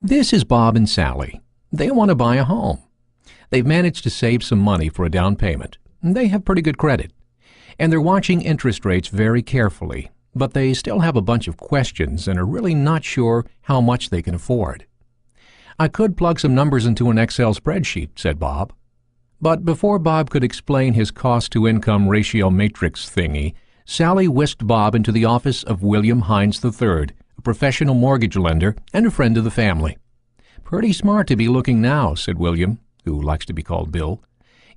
This is Bob and Sally. They want to buy a home. They've managed to save some money for a down payment. They have pretty good credit. And they're watching interest rates very carefully, but they still have a bunch of questions and are really not sure how much they can afford. I could plug some numbers into an Excel spreadsheet, said Bob. But before Bob could explain his cost-to-income ratio matrix thingy, Sally whisked Bob into the office of William Hines III, a professional mortgage lender and a friend of the family. Pretty smart to be looking now, said William, who likes to be called Bill.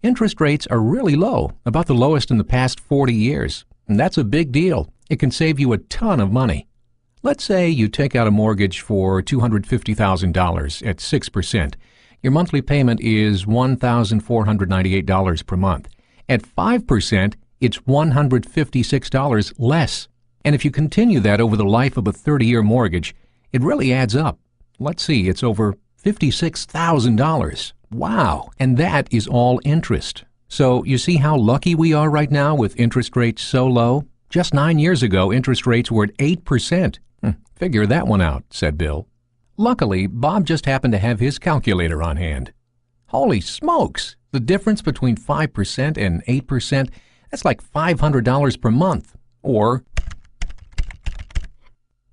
Interest rates are really low, about the lowest in the past 40 years. And that's a big deal. It can save you a ton of money. Let's say you take out a mortgage for $250,000 at 6%. Your monthly payment is $1,498 per month. At 5%, it's $156 less. And if you continue that over the life of a 30-year mortgage, it really adds up. Let's see, it's over $56,000. Wow! And that is all interest. So you see how lucky we are right now with interest rates so low? Just 9 years ago, interest rates were at 8%. Figure that one out, said Bill. Luckily, Bob just happened to have his calculator on hand. Holy smokes! The difference between 5% and 8%, that's like $500 per month. Or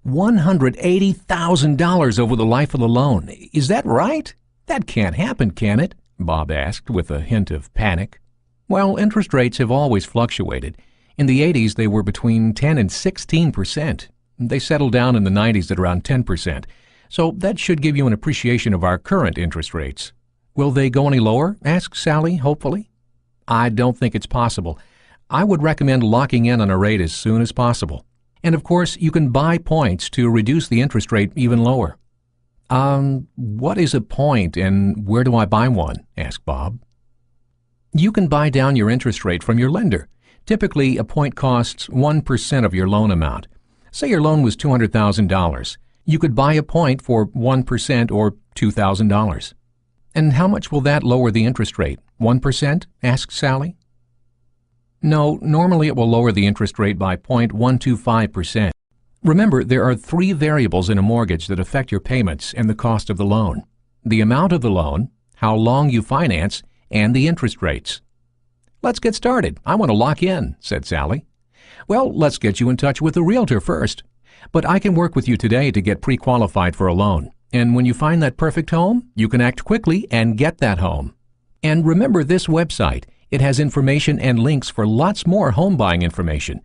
$180,000 over the life of the loan. Is that right? That can't happen, can it? Bob asked with a hint of panic. Well, interest rates have always fluctuated. In the 80s, they were between 10 and 16%. They settled down in the 90s at around 10%. So that should give you an appreciation of our current interest rates. Will they go any lower? Asked Sally, hopefully. I don't think it's possible. I would recommend locking in on a rate as soon as possible. And of course, you can buy points to reduce the interest rate even lower. What is a point and where do I buy one? Asked Bob. You can buy down your interest rate from your lender. Typically, a point costs 1% of your loan amount. Say your loan was $200,000. You could buy a point for 1% or $2,000. And how much will that lower the interest rate? 1%? Asked Sally. No, normally it will lower the interest rate by 0.125%. Remember, there are 3 variables in a mortgage that affect your payments and the cost of the loan: the amount of the loan, how long you finance, and the interest rates. Let's get started. I want to lock in, said Sally. Well, let's get you in touch with a realtor first. But I can work with you today to get pre-qualified for a loan. And when you find that perfect home, you can act quickly and get that home. And remember this website. It has information and links for lots more home buying information.